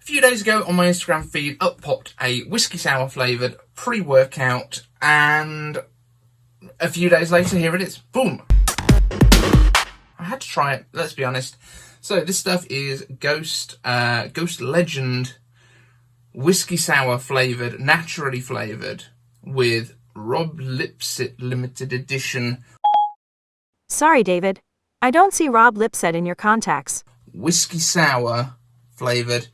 few days ago on my Instagram feed, up popped a whiskey sour flavoured pre-workout, and a few days later, here it is. Boom! I had to try it, let's be honest. So this stuff is Ghost Legend whiskey sour flavoured, naturally flavoured, with Rob Lipsett limited edition. Sorry, David. I don't see Rob Lipsett in your contacts. Whiskey sour flavoured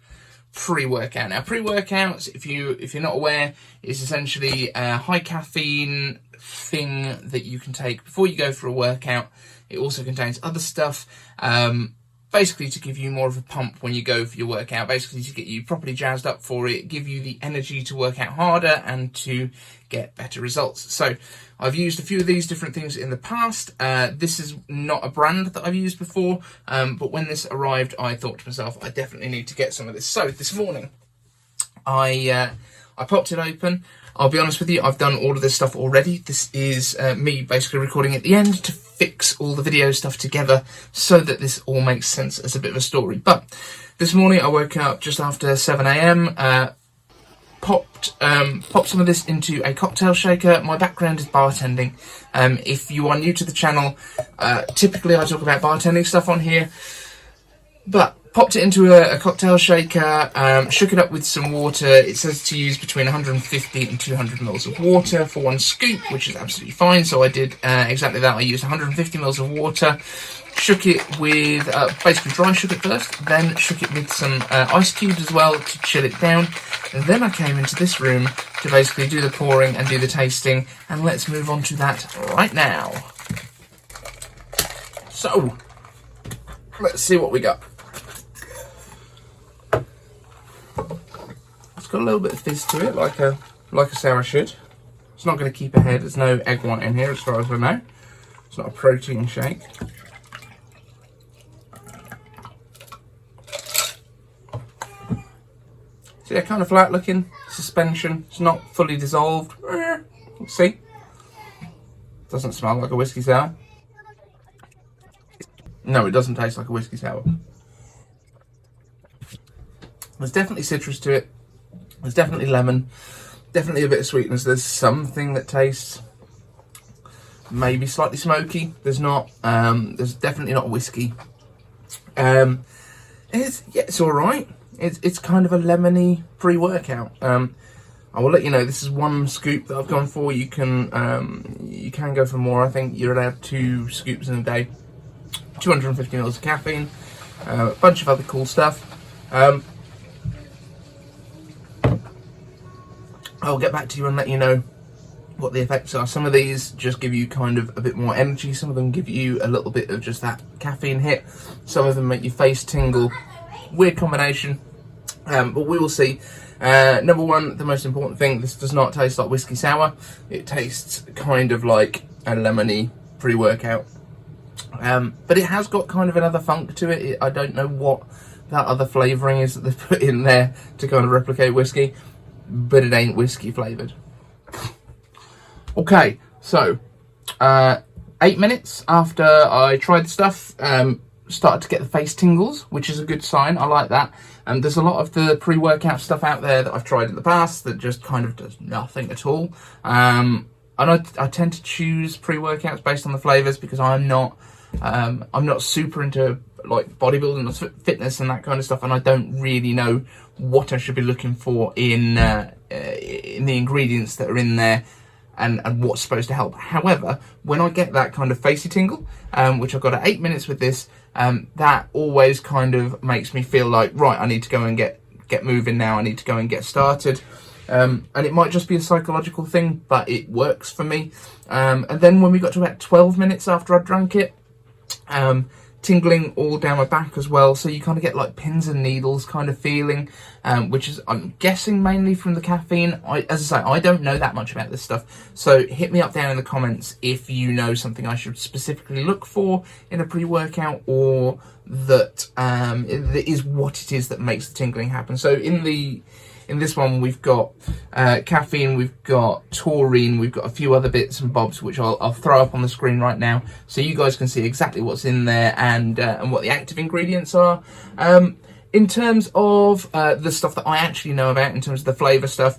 pre-workout. Now, pre-workouts, if you're not aware, is essentially a high caffeine thing that you can take before you go for a workout. It also contains other stuff, basically to give you more of a pump when you go for your workout, basically to get you properly jazzed up for it, give you the energy to work out harder and to get better results. So I've used a few of these different things in the past. This is not a brand that I've used before, but when this arrived, I thought to myself, I definitely need to get some of this. So this morning, I popped it open. I'll be honest with you, I've done all of this stuff already. This is me basically recording at the end to fix all the video stuff together so that this all makes sense as a bit of a story. But this morning I woke up just after 7 a.m, popped some of this into a cocktail shaker. My background is bartending. If you are new to the channel, typically I talk about bartending stuff on here, but popped it into a cocktail shaker, shook it up with some water. It says to use between 150 and 200 mils of water for one scoop, which is absolutely fine. So I did exactly that. I used 150 mils of water, shook it with, basically dry shook it first, then shook it with some ice cubes as well to chill it down. And then I came into this room to basically do the pouring and do the tasting. And let's move on to that right now. So, let's see what we got. It's got a little bit of fizz to it, like a sour should. It's not going to keep ahead. There's no egg white in here, as far as I know. It's not a protein shake. So yeah, kind of flat looking suspension. It's not fully dissolved. We'll see. Doesn't smell like a whiskey sour. No, it doesn't taste like a whiskey sour. There's definitely citrus to it. There's definitely lemon. Definitely a bit of sweetness. There's something that tastes maybe slightly smoky. There's not. There's definitely not whiskey. It's all right. It's kind of a lemony pre-workout. I will let you know. This is one scoop that I've gone for. You can go for more. I think you're allowed 2 scoops in a day. 250 mils of caffeine. A bunch of other cool stuff. I'll get back to you and let you know what the effects are. Some of these just give you kind of a bit more energy. Some of them give you a little bit of just that caffeine hit. Some of them make your face tingle. Weird combination, but we will see. Number one, the most important thing, this does not taste like whiskey sour. It tastes kind of like a lemony pre-workout. But it has got kind of another funk to it. I don't know what that other flavouring is that they've put in there to kind of replicate whiskey, but it ain't whiskey flavoured. Okay, so 8 minutes after I tried the stuff, started to get the face tingles, which is a good sign. I like that. And there's a lot of the pre-workout stuff out there that I've tried in the past that just kind of does nothing at all. And I tend to choose pre-workouts based on the flavours because I'm not super into like bodybuilding or fitness and that kind of stuff, and I don't really know what I should be looking for in the ingredients that are in there and what's supposed to help. However, when I get that kind of facey tingle, which I've got at 8 minutes with this, that always kind of makes me feel like, right, I need to go and get moving now. I need to go and get started. And it might just be a psychological thing, but it works for me. And then when we got to about 12 minutes after I drank it, tingling all down my back as well, so you kind of get like pins and needles kind of feeling, which is, I'm guessing, mainly from the caffeine. As I say, I don't know that much about this stuff, so hit me up down in the comments if you know something I should specifically look for in a pre-workout, or that is what it is that makes the tingling happen. So in this one, we've got caffeine, we've got taurine, we've got a few other bits and bobs, which I'll throw up on the screen right now, so you guys can see exactly what's in there and what the active ingredients are. in terms of the stuff that I actually know about, in terms of the flavour stuff,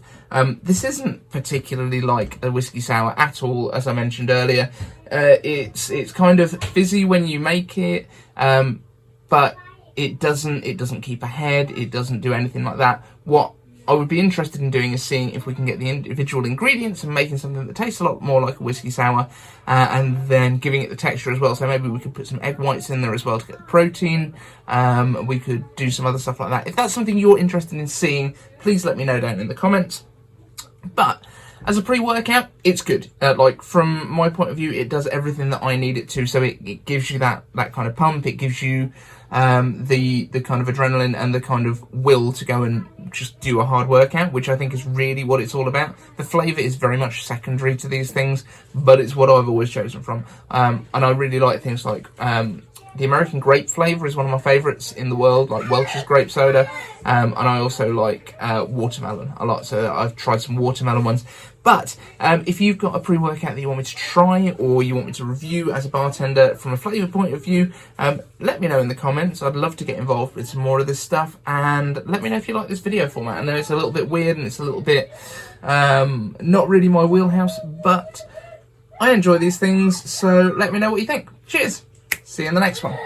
this isn't particularly like a whiskey sour at all, as I mentioned earlier. It's kind of fizzy when you make it, but it doesn't keep ahead. It doesn't do anything like that. What I would be interested in doing is seeing if we can get the individual ingredients and making something that tastes a lot more like a whiskey sour, and then giving it the texture as well. So maybe we could put some egg whites in there as well to get the protein. We could do some other stuff like that. If that's something you're interested in seeing, please let me know down in the comments. But as a pre-workout, it's good. Like, from my point of view, it does everything that I need it to. So it gives you that kind of pump. It gives you the kind of adrenaline and the kind of will to go and just do a hard workout, which I think is really what it's all about. The flavour is very much secondary to these things, but it's what I've always chosen from. And I really like things like the American grape flavour is one of my favourites in the world, like Welch's grape soda, and I also like watermelon a lot, so I've tried some watermelon ones. But if you've got a pre-workout that you want me to try, or you want me to review as a bartender from a flavour point of view, let me know in the comments. I'd love to get involved with some more of this stuff, and let me know if you like this video format. I know it's a little bit weird and it's a little bit not really my wheelhouse, but I enjoy these things, so let me know what you think. Cheers! See you in the next one.